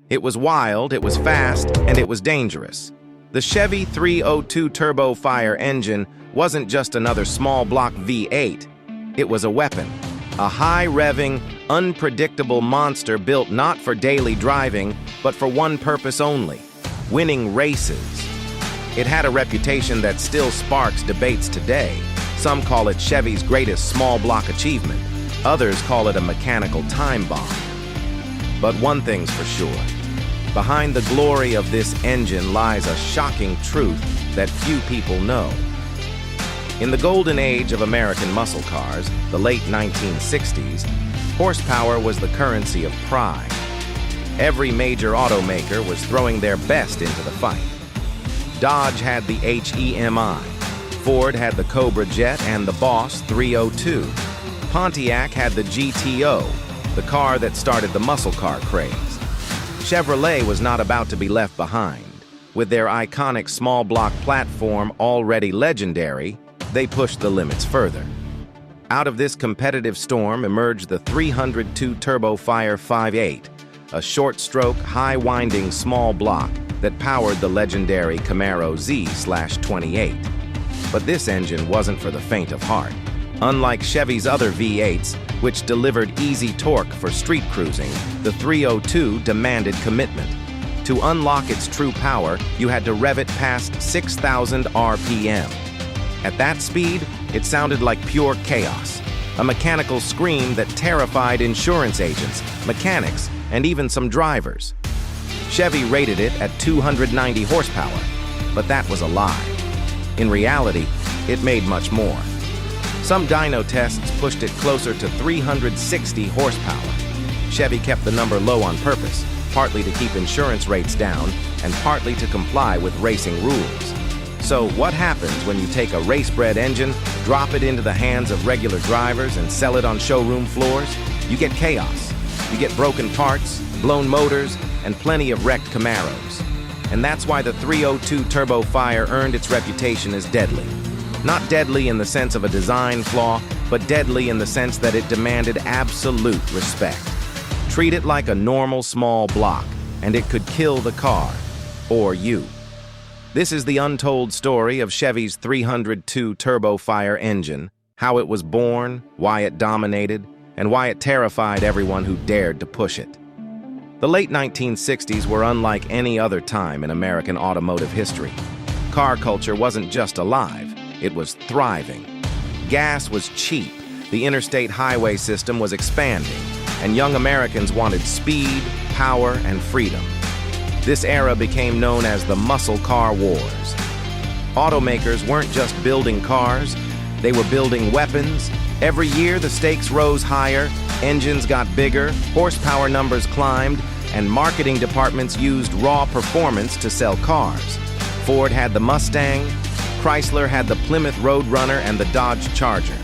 It was wild, it was fast, and it was dangerous. The Chevy 302 Turbo Fire engine wasn't just another small block V8. It was a weapon, a high-revving, unpredictable monster built not for daily driving, but for one purpose only: winning races. It had a reputation that still sparks debates today. Some call it Chevy's greatest small block achievement. Others call it a mechanical time bomb. But one thing's for sure. Behind the glory of this engine lies a shocking truth that few people know. In the golden age of American muscle cars, the late 1960s, horsepower was the currency of pride. Every major automaker was throwing their best into the fight. Dodge had the HEMI, Ford had the Cobra Jet and the Boss 302. Pontiac had the GTO, the car that started the muscle car craze. Chevrolet was not about to be left behind. With their iconic small block platform already legendary, they pushed the limits further. Out of this competitive storm emerged the 302 Turbo Fire 5.8, a short-stroke, high-winding small block that powered the legendary Camaro Z/28. But this engine wasn't for the faint of heart. Unlike Chevy's other V8s, which delivered easy torque for street cruising, the 302 demanded commitment. To unlock its true power, you had to rev it past 6,000 RPM. At that speed, it sounded like pure chaos, a mechanical scream that terrified insurance agents, mechanics, and even some drivers. Chevy rated it at 290 horsepower, but that was a lie. In reality, it made much more. Some dyno tests pushed it closer to 360 horsepower. Chevy kept the number low on purpose, partly to keep insurance rates down and partly to comply with racing rules. So what happens when you take a race-bred engine, drop it into the hands of regular drivers and sell it on showroom floors? You get chaos. You get broken parts, blown motors, and plenty of wrecked Camaros. And that's why the 302 Turbo Fire earned its reputation as deadly. Not deadly in the sense of a design flaw, but deadly in the sense that it demanded absolute respect. Treat it like a normal small block, and it could kill the car, or you. This is the untold story of Chevy's 302 Turbo Fire engine, how it was born, why it dominated, and why it terrified everyone who dared to push it. The late 1960s were unlike any other time in American automotive history. Car culture wasn't just alive, it was thriving. Gas was cheap, the interstate highway system was expanding, and young Americans wanted speed, power, and freedom. This era became known as the Muscle Car Wars. Automakers weren't just building cars, they were building weapons. Every year the stakes rose higher, engines got bigger, horsepower numbers climbed, and marketing departments used raw performance to sell cars. Ford had the Mustang, Chrysler had the Plymouth Roadrunner and the Dodge Charger.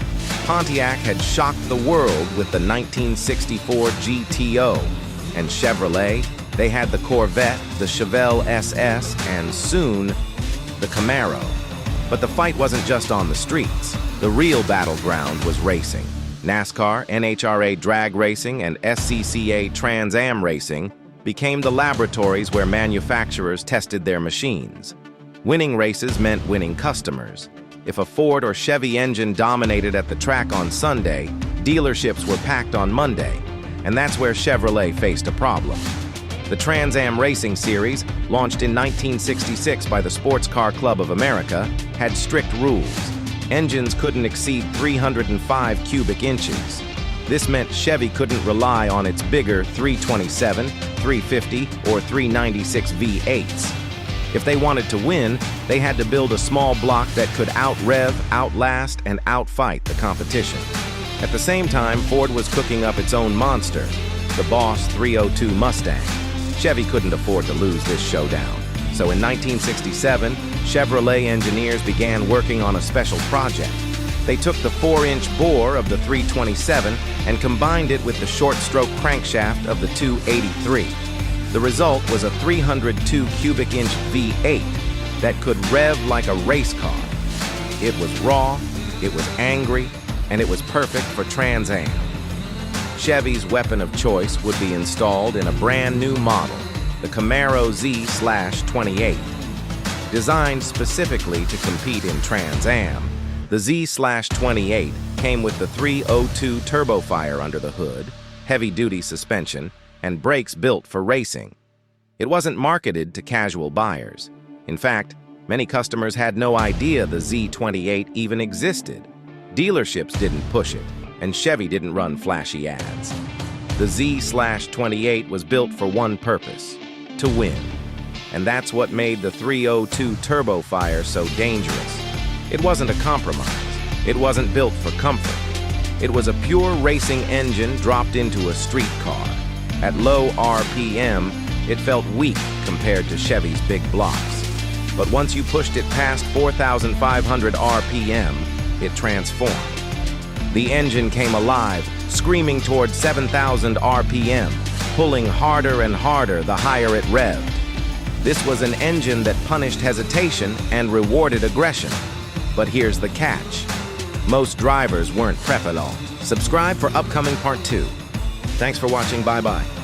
Pontiac had shocked the world with the 1964 GTO, and Chevrolet, they had the Corvette, the Chevelle SS, and soon, the Camaro. But the fight wasn't just on the streets. The real battleground was racing. NASCAR, NHRA drag racing, and SCCA Trans Am racing became the laboratories where manufacturers tested their machines. Winning races meant winning customers. If a Ford or Chevy engine dominated at the track on Sunday, dealerships were packed on Monday, and that's where Chevrolet faced a problem. The Trans Am Racing Series, launched in 1966 by the Sports Car Club of America, had strict rules. Engines couldn't exceed 305 cubic inches. This meant Chevy couldn't rely on its bigger 327, 350, or 396 V8s. If they wanted to win, they had to build a small block that could out-rev, outlast, and outfight the competition. At the same time, Ford was cooking up its own monster, the Boss 302 Mustang. Chevy couldn't afford to lose this showdown. So in 1967, Chevrolet engineers began working on a special project. They took the 4-inch bore of the 327 and combined it with the short-stroke crankshaft of the 283. The result was a 302 cubic inch V8 that could rev like a race car. It was raw, it was angry, and it was perfect for Trans Am. Chevy's weapon of choice would be installed in a brand new model, the Camaro Z/28. Designed specifically to compete in Trans Am, the Z/28 came with the 302 turbofire under the hood, heavy-duty suspension, and brakes built for racing. It wasn't marketed to casual buyers. In fact, many customers had no idea the Z28 even existed. Dealerships didn't push it, and Chevy didn't run flashy ads. The Z/28 was built for one purpose: to win. And that's what made the 302 turbofire so dangerous. It wasn't a compromise. It wasn't built for comfort. It was a pure racing engine dropped into a street car. At low RPM, it felt weak compared to Chevy's big blocks. But once you pushed it past 4,500 RPM, it transformed. The engine came alive, screaming toward 7,000 RPM, pulling harder and harder the higher it revved. This was an engine that punished hesitation and rewarded aggression. But here's the catch. Most drivers weren't prep at all. Subscribe for upcoming part 2. Thanks for watching. Bye-bye.